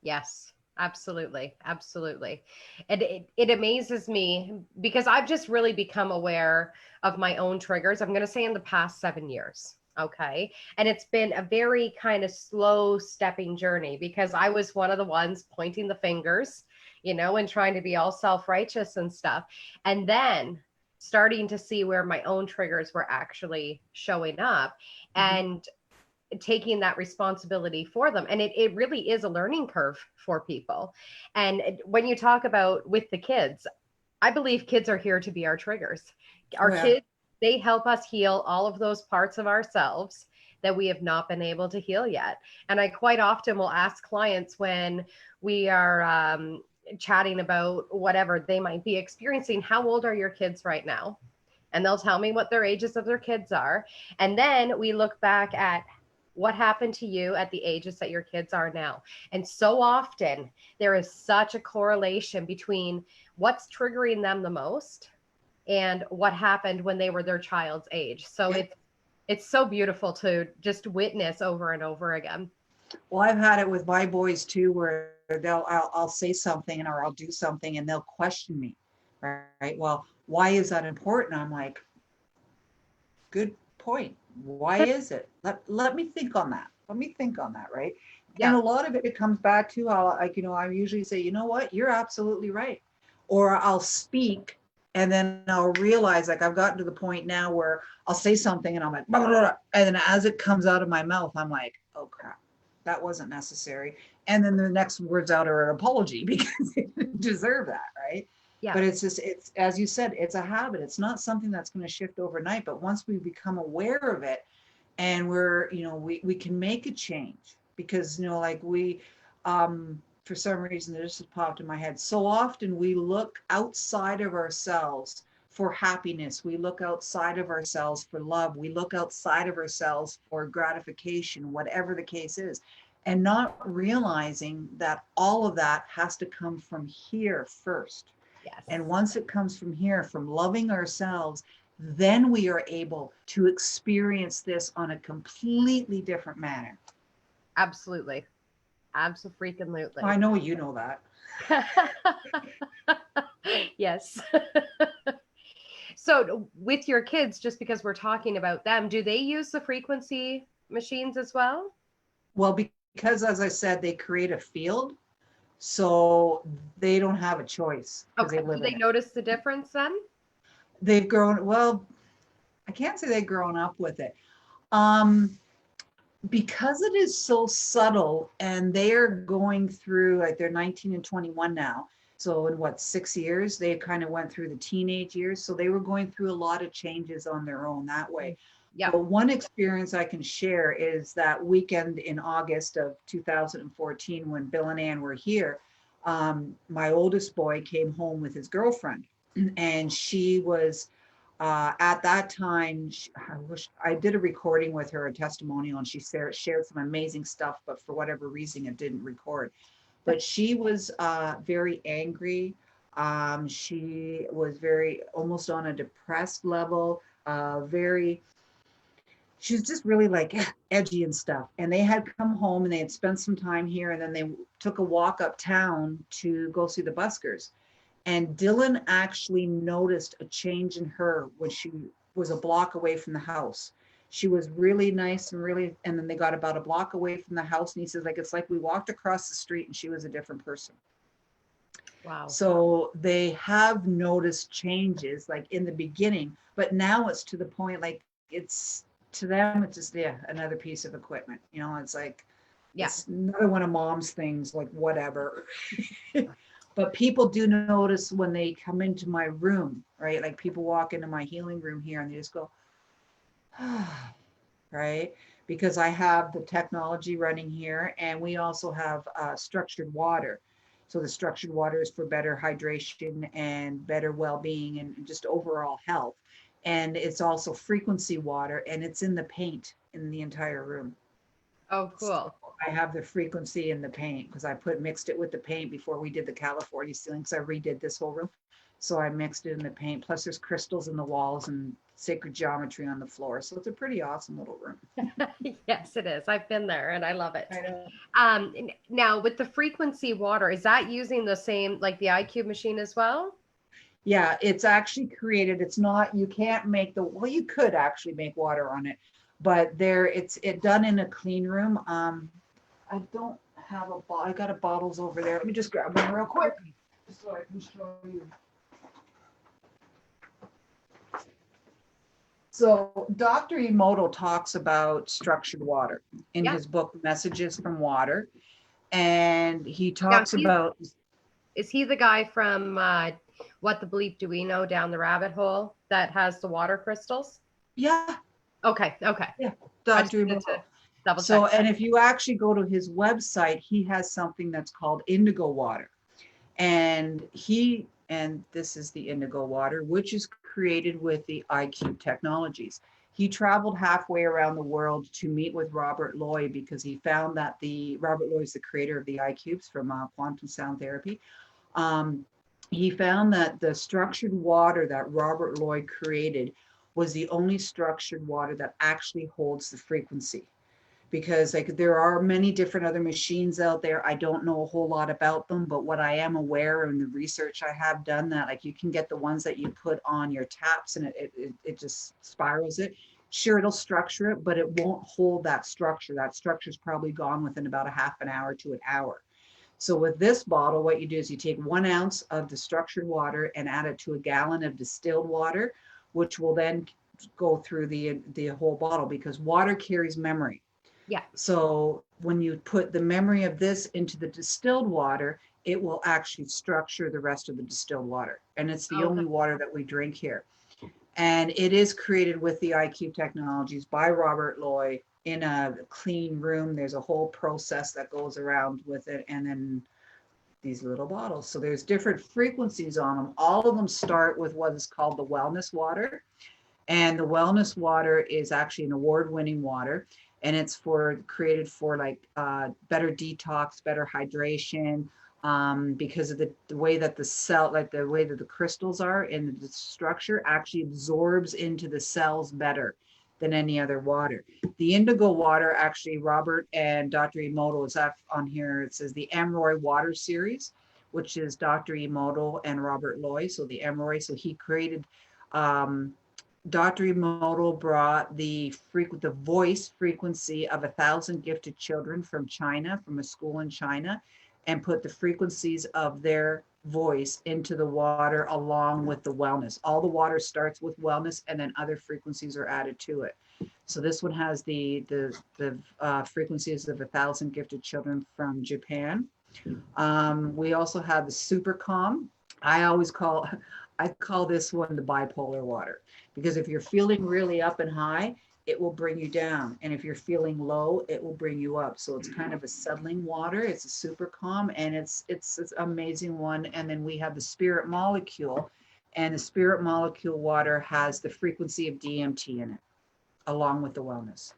Yes, absolutely. Absolutely. And it amazes me because I've just really become aware of my own triggers. I'm going to say in the past 7 years. Okay. And it's been a very kind of slow stepping journey because I was one of the ones pointing the fingers, and trying to be all self righteous and stuff. And then starting to see where my own triggers were actually showing up Mhm. and taking that responsibility for them. And it really is a learning curve for people. And when you talk about with the kids, I believe kids are here to be our triggers. Oh Our yeah. kids, they help us heal all of those parts of ourselves that we have not been able to heal yet. And I quite often will ask clients when we are chatting about whatever they might be experiencing, how old are your kids right now? And they'll tell me what their ages of their kids are. And then we look back at what happened to you at the ages that your kids are now. And so often there is such a correlation between what's triggering them the most and what happened when they were their child's age. So Yeah. it's so beautiful to just witness over and over again. Well, I've had it with my boys too, where I'll say something or I'll do something and they'll question me, right? Well, why is that important? I'm like, good point. Why is it? Let me think on that. Let me think on that, right? And Yeah. a lot of it comes back to how, like, I usually say, you know what, you're absolutely right. Or I'll speak and then I'll realize, like, I've gotten to the point now where I'll say something and I'm like, blah, blah, blah. And then as it comes out of my mouth, I'm like, oh crap, that wasn't necessary. And then the next words out are an apology because they didn't deserve that, right? Yeah. But it's just, it's, as you said, it's a habit. It's not something that's going to shift overnight, but once we become aware of it and we can make a change because, like for some reason, this just popped in my head. So often we look outside of ourselves for happiness. We look outside of ourselves for love. We look outside of ourselves for gratification, whatever the case is, and not realizing that all of that has to come from here first. And Yes. once it comes from here, from loving ourselves, then we are able to experience this on a completely different manner. Absolutely. Absolutely. I know you know that. Yes. So with your kids, just because we're talking about them, do they use the frequency machines as well? Well, because as I said, they create a field, so they don't have a choice because they Okay. Do live they in it. notice the difference then? They've grown, well, I can't say they've grown up with it. Um, because it is so subtle and they're going through, like, they're 19 and 21 now, so in what, 6 years they kind of went through the teenage years, so they were going through a lot of changes on their own that way. Yep. But one experience I can share is that weekend in August of 2014 when Bill and Ann were here. My oldest boy came home with his girlfriend and she was at that time, I wish I did a recording with her, a testimonial, and she shared some amazing stuff, but for whatever reason, it didn't record. But she was very angry. She was very almost on a depressed level, she was just really like edgy and stuff. And they had come home and they had spent some time here, and then they took a walk uptown to go see the buskers. And Dylan actually noticed a change in her when she was a block away from the house. She was really nice and then they got about a block away from the house. And he says, like, it's like we walked across the street and she was a different person. Wow. So they have noticed changes like in the beginning, but now it's to the point, like, it's to them, it's just, yeah, another piece of equipment. It's like, Yeah. it's another one of mom's things, like whatever. But people do notice when they come into my room, right? Like people walk into my healing room here and they just go, right? Because I have the technology running here and we also have structured water. So the structured water is for better hydration and better well-being and just overall health. And it's also frequency water and it's in the paint in the entire room. Oh, So cool. I have the frequency in the paint because I mixed it with the paint before we did the California ceiling. So I redid this whole room. So I mixed it in the paint. Plus there's crystals in the walls and sacred geometry on the floor. So it's a pretty awesome little room. Yes, it is. I've been there and I love it. I know. Now with the frequency water, is that using the same, like the IQube machine as well? Yeah, it's actually created. It's not, you can't make well, you could actually make water on it. but it's done in a clean room. I don't have a bottle. I got a bottles over there. Let me just grab one real quick so I can show you. So Dr. Emoto talks about structured water in Yeah. his book, Messages from Water. And he Now, talks about. is he the guy from What the Bleep Do We Know Down the Rabbit Hole that has the water crystals? Yeah. Okay. Yeah. I just Dr. wanted to Emoto. double So, check that. and if you actually go to his website, he has something that's called indigo water. And this is the indigo water, which is created with the IQube Technologies. He traveled halfway around the world to meet with Robert Loy because he found that Robert Loy is the creator of the IQubes from quantum sound therapy. He found that the structured water that Robert Loy created was the only structured water that actually holds the frequency, because like there are many different other machines out there. I don't know a whole lot about them, but what I am aware and the research I have done, that like you can get the ones that you put on your taps and it just spirals it. Sure, it'll structure it, but it won't hold that structure. That structure is probably gone within about a half an hour to an hour. So with this bottle, what you do is you take 1 ounce of the structured water and add it to a gallon of distilled water, which will then go through the whole bottle, because water carries memory. Yeah. So when you put the memory of this into the distilled water, it will actually structure the rest of the distilled water. And it's the only water that we drink here. And it is created with the IQube Technologies by Robert Loy in a clean room. There's a whole process that goes around with it. And then these little bottles. So there's different frequencies on them. All of them start with what is called the wellness water. And the wellness water is actually an award-winning water, and it's created for like better detox, better hydration, because of the way that the cell, like the way that the crystals are in the structure, actually absorbs into the cells better than any other water. The indigo water, actually, Robert and Dr. Emoto is on here. It says the Amroy Water Series, which is Dr. Emoto and Robert Loy. So the Amroy, so he created. Dr. Emoto brought the voice frequency of 1,000 gifted children from China, from a school in China, and put the frequencies of their voice into the water along with the wellness. All the water starts with wellness, and then other frequencies are added to it. So this one has the frequencies of 1,000 gifted children from Japan. We also have the super calm. I call this one the bipolar water, because if you're feeling really up and high, it will bring you down. And if you're feeling low, it will bring you up. So it's kind of a settling water. It's a super calm, and it's an amazing one. And then we have the spirit molecule, and the spirit molecule water has the frequency of DMT in it, along with the wellness.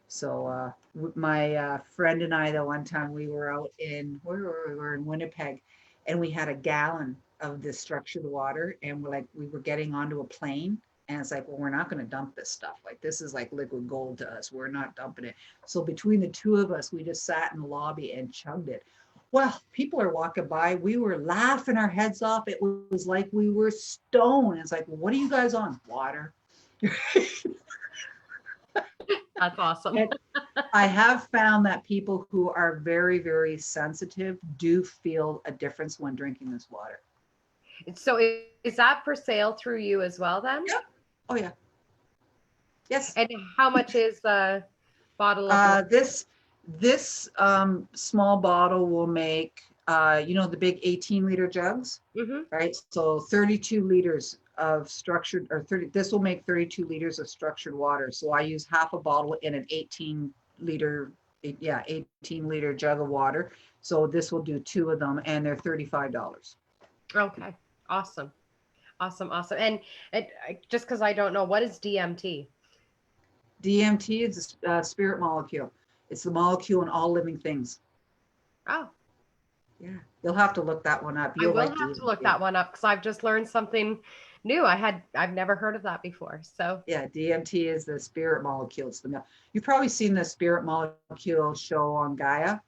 So my friend and I, the one time we were out in, we were in Winnipeg, and we had a gallon of this structured water, and we were getting onto a plane, and it's like, well, we're not going to dump this stuff. Like, this is like liquid gold to us. We're not dumping it. So between the two of us, we just sat in the lobby and chugged it. Well, people are walking by. We were laughing our heads off. It was like we were stoned. It's like, well, what are you guys on? Water. That's awesome. I have found that people who are very, very sensitive do feel a difference when drinking this water. So is that for sale through you as well then? Yeah. Oh yeah. Yes. And how much is the bottle of this small bottle will make the big 18-liter jugs, right? So 32 liters of structured, or 30, this will make 32 liters of structured water. So I use half a bottle in an 18 liter jug of water. So this will do 2 of them, and they're $35. Okay. Awesome. And just because I don't know, what is DMT? DMT is a spirit molecule. It's the molecule in all living things. Oh. Yeah. You'll have to look that one up. I will have to look that one up, because I've just learned something new. I've never heard of that before. So yeah, DMT is the spirit molecule. You've probably seen the spirit molecule show on Gaia.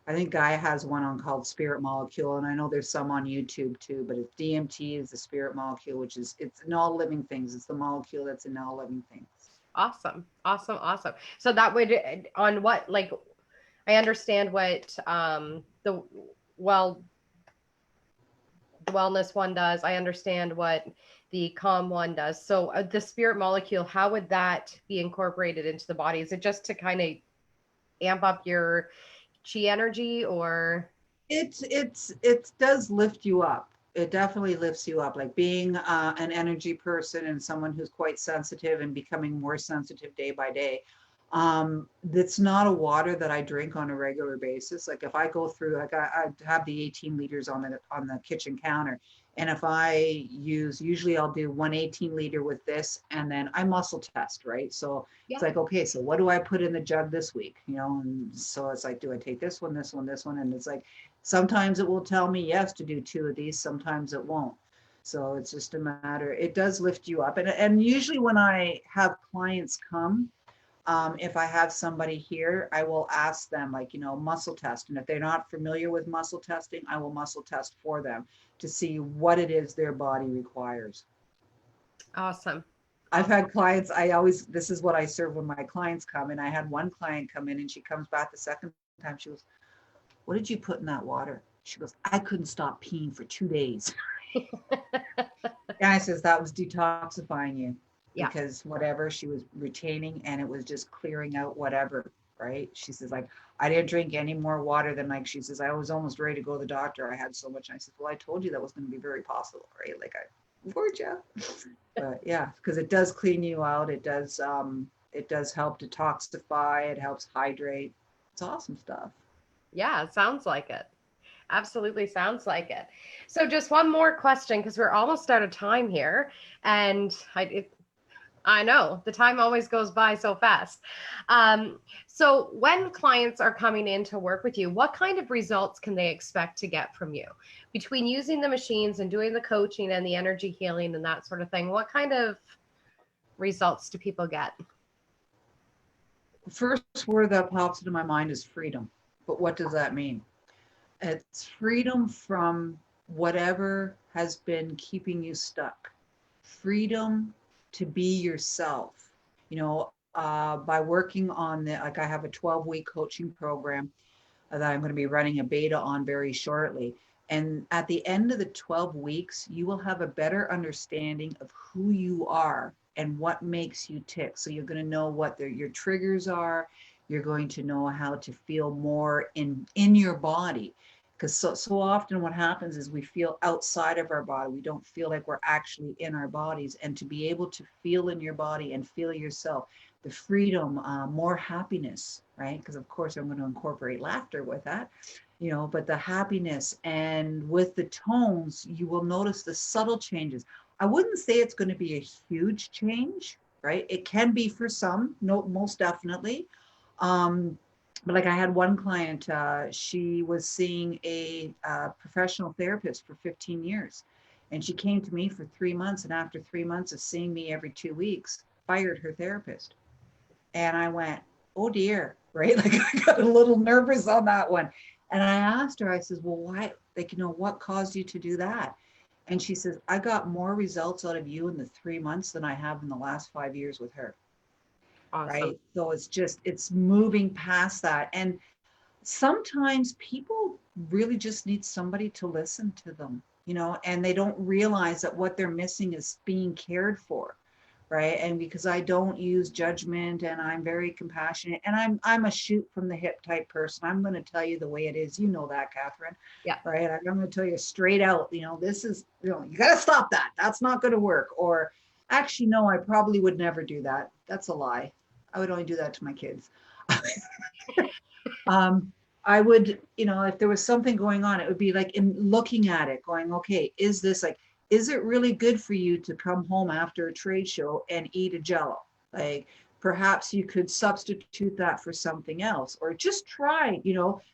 I think Gaia has one on called Spirit Molecule, and I know there's some on YouTube too, but if DMT is the spirit molecule, it's in all living things. It's the molecule that's in all living things. Awesome. Awesome. Awesome. So that would on what, like, I understand what well the wellness one does. I understand what the calm one does. So the spirit molecule, how would that be incorporated into the body? Is it just to kind of amp up your chi energy, or? It does lift you up. It definitely lifts you up. Like being an energy person and someone who's quite sensitive and becoming more sensitive day by day. That's not a water that I drink on a regular basis. Like if I go through, like I have the 18 liters on the kitchen counter, and if I use, usually I'll do 1 18 liter with this, and then I muscle test, right? So Yeah. it's like, okay, so what do I put in the jug this week? You know, and so it's like, do I take this one, this one, this one? And it's like, sometimes it will tell me yes to do 2 of these, sometimes it won't. So it's just a matter, it does lift you up. And usually when I have clients come, if I have somebody here, I will ask them, like, muscle test. And if they're not familiar with muscle testing, I will muscle test for them to see what it is their body requires. Awesome. I've had clients, this is what I serve when my clients come. And I had one client come in and she comes back the second time. She goes, what did you put in that water? She goes, I couldn't stop peeing for 2 days. And I says, that was detoxifying you. Yeah. Because whatever she was retaining, and it was just clearing out whatever, right? She says, like, I didn't drink any more water than, like, she says, I was almost ready to go to the doctor. I had so much. And I said, well, I told you that was going to be very possible, right? Like, I warned you. But yeah, because it does clean you out. It does help detoxify. It helps hydrate. It's awesome stuff. Yeah, it sounds like it. Absolutely sounds like it. So just one more question, because we're almost out of time here. And I know the time always goes by so fast. So when clients are coming in to work with you, what kind of results can they expect to get from you between using the machines and doing the coaching and the energy healing and that sort of thing? What kind of results do people get? The first word that pops into my mind is freedom. But what does that mean? It's freedom from whatever has been keeping you stuck. Freedom to be yourself. By working on like I have a 12-week coaching program that I'm going to be running a beta on very shortly. And at the end of the 12 weeks, you will have a better understanding of who you are and what makes you tick. So you're going to know what your triggers are. You're going to know how to feel more in your body. Because so often what happens is we feel outside of our body. We don't feel like we're actually in our bodies. And to be able to feel in your body and feel yourself, the freedom, more happiness, right? Because of course I'm going to incorporate laughter with that, but the happiness, and with the tones, you will notice the subtle changes. I wouldn't say it's going to be a huge change, right? It can be for some, no, most definitely. But like I had one client, she was seeing a professional therapist for 15 years. And she came to me for 3 months. And after 3 months of seeing me every 2 weeks, fired her therapist. And I went, oh dear, right? Like I got a little nervous on that one. And I asked her, I says, well, why, like, what caused you to do that? And she says, I got more results out of you in the 3 months than I have in the last 5 years with her. Awesome. Right. So it's moving past that. And sometimes people really just need somebody to listen to them, and they don't realize that what they're missing is being cared for. Right. And because I don't use judgment, and I'm very compassionate, and I'm a shoot from the hip type person. I'm going to tell you the way it is. You know that, Catherine. Yeah. Right. I'm going to tell you straight out, this is, you got to stop that. That's not going to work. Or actually, no, I probably would never do that. That's a lie. I would only do that to my kids. I would, if there was something going on, it would be like in looking at it, going, okay, is it really good for you to come home after a trade show and eat a Jello? Like perhaps you could substitute that for something else, or just try,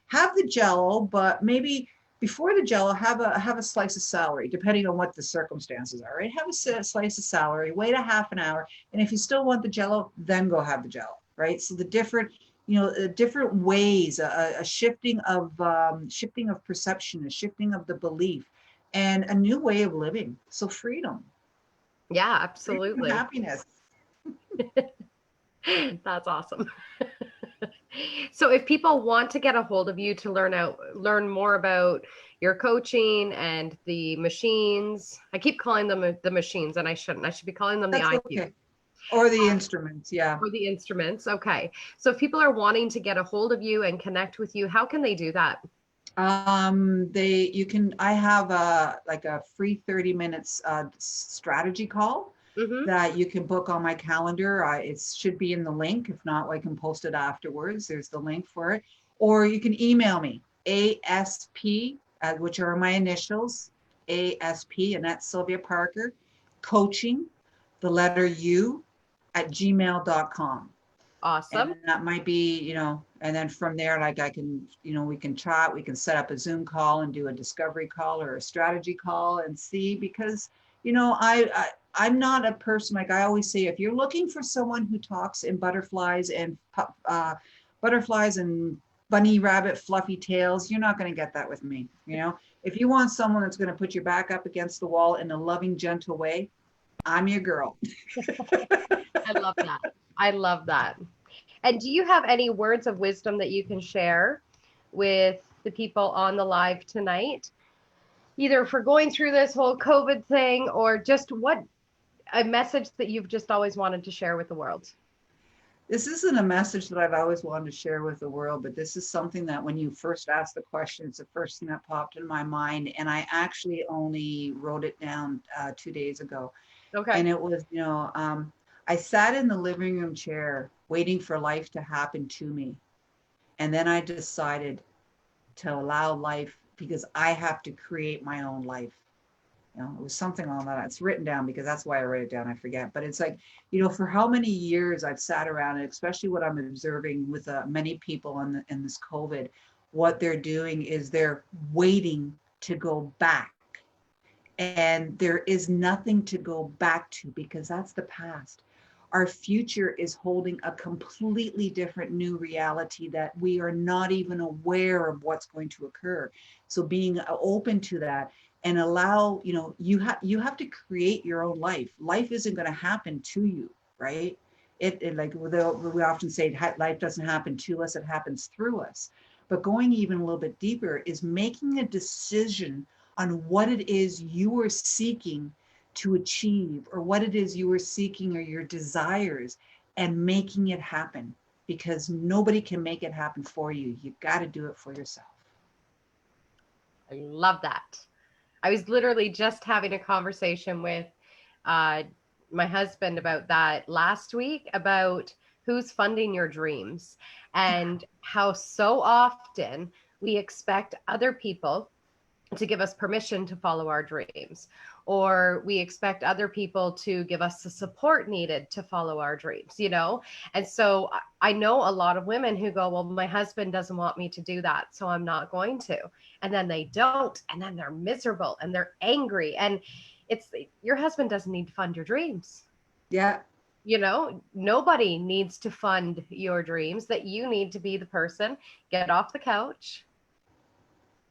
have the Jello, but maybe before the Jello, have a slice of celery, depending on what the circumstances are, right? Have a slice of celery, wait a half an hour. And if you still want the Jello, then go have the Jello, right? So the different, different ways, a shifting of perception, a shifting of the belief, and a new way of living. So freedom. Yeah, absolutely. Freedom, happiness. That's awesome. So if people want to get a hold of you to learn more about your coaching and the machines, I keep calling them the machines and I shouldn't. I should be calling them the That's IQ okay. Or the instruments, yeah. or the instruments. Okay. So if people are wanting to get a hold of you and connect with you, how can they do that? I have a free 30 minutes strategy call Mm-hmm. that you can book on my calendar. It should be in the link. If not, I can post it afterwards. There's the link for it. Or you can email me, ASP, which are my initials, ASP, and that's Sylvia Parker, coaching, the letter U, at gmail.com. And Awesome. that might be, and then from there, like I can, we can chat, we can set up a Zoom call and do a discovery call or a strategy call and see, because, I'm not a person, like I always say, if you're looking for someone who talks in butterflies and bunny rabbit fluffy tails, you're not going to get that with me. If you want someone that's going to put your back up against the wall in a loving, gentle way, I'm your girl. I love that. I love that. And do you have any words of wisdom that you can share with the people on the live tonight? Either for going through this whole COVID thing or just what a message that you've just always wanted to share with the world. This isn't a message that I've always wanted to share with the world, but this is something that when you first asked the question, it's the first thing that popped in my mind. And I actually only wrote it down 2 days ago. Okay. And it was, I sat in the living room chair waiting for life to happen to me. And then I decided to allow life, because I have to create my own life. It was something on that. It's written down because that's why I write it down. I forget. But it's like, for how many years I've sat around, and especially what I'm observing with many people in this COVID, what they're doing is they're waiting to go back. And there is nothing to go back to, because that's the past. Our future is holding a completely different new reality that we are not even aware of what's going to occur. So being open to that and allow, you have to create your own life. Life isn't going to happen to you, right? It like we often say, life doesn't happen to us, it happens through us. But going even a little bit deeper is making a decision on what it is you are seeking to achieve, or what it is you are seeking, or your desires, and making it happen, because nobody can make it happen for you. You've got to do it for yourself. I love that. I was literally just having a conversation with my husband about that last week, about who's funding your dreams and how so often we expect other people to give us permission to follow our dreams, or we expect other people to give us the support needed to follow our dreams, And so I know a lot of women who go, well, my husband doesn't want me to do that, so I'm not going to. And then they don't, and then they're miserable and they're angry. And it's, your husband doesn't need to fund your dreams. Yeah. Nobody needs to fund your dreams. That you need to be the person, get off the couch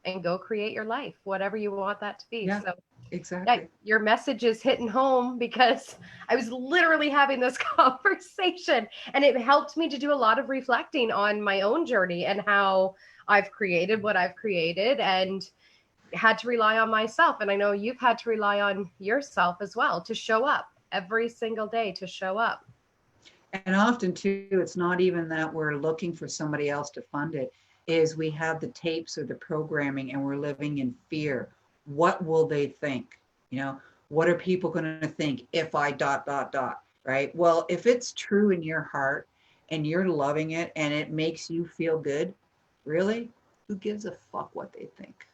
and go create your life, whatever you want that to be. Yeah, so exactly. yeah, your message is hitting home, because I was literally having this conversation, and it helped me to do a lot of reflecting on my own journey and how I've created what I've created and had to rely on myself. And I know you've had to rely on yourself as well to show up every single day, to show up. And often too, it's not even that we're looking for somebody else to fund it, is we have the tapes or the programming and we're living in fear. What will they think? What are people going to think if I ... right? Well, if it's true in your heart and you're loving it and it makes you feel good, really, who gives a fuck what they think?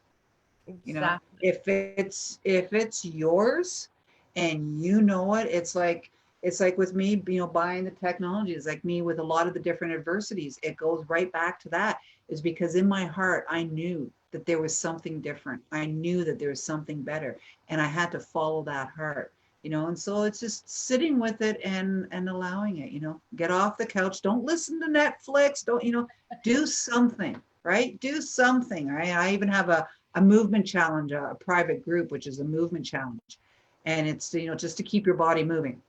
Exactly. If it's yours and it's like with me, buying the technology, it's like me with a lot of the different adversities. It goes right back to that, is because in my heart, I knew that there was something different. I knew that there was something better, and I had to follow that heart, and so it's just sitting with it and allowing it, get off the couch. Don't listen to Netflix. Don't, do something, right? Do something, right? I even have a movement challenge, a private group, which is a movement challenge. And it's, just to keep your body moving.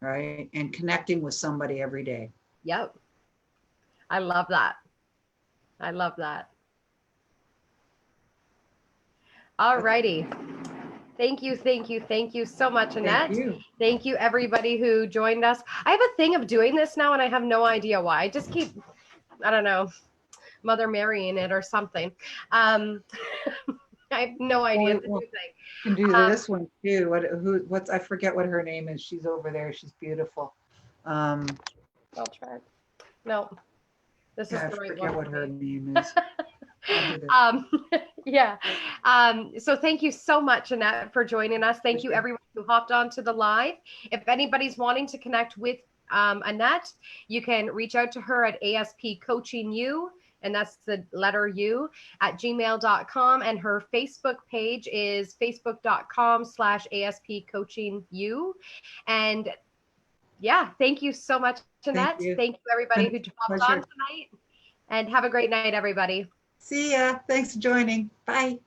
right? And connecting with somebody every day. Yep. I love that. I love that. All righty. Thank you, thank you, thank you so much, Annette. Thank you. Thank you, everybody who joined us. I have a thing of doing this now, and I have no idea why. I just keep, I don't know, Mother Mary in it or something. I have no idea. Well, you can do this one too. What's I forget what her name is. She's over there. She's beautiful. I'll try. No, this is I the right forget one. what her name is. Yeah. So thank you so much, Annette, for joining us. Thank you, everyone who hopped onto the live. If anybody's wanting to connect with Annette, you can reach out to her at ASP Coaching You, and that's the letter U, at gmail.com. And her Facebook page is facebook.com/ASP Coaching You. And yeah, thank you so much, Annette. Thank you, everybody who hopped on tonight. And have a great night, everybody. See ya. Thanks for joining. Bye.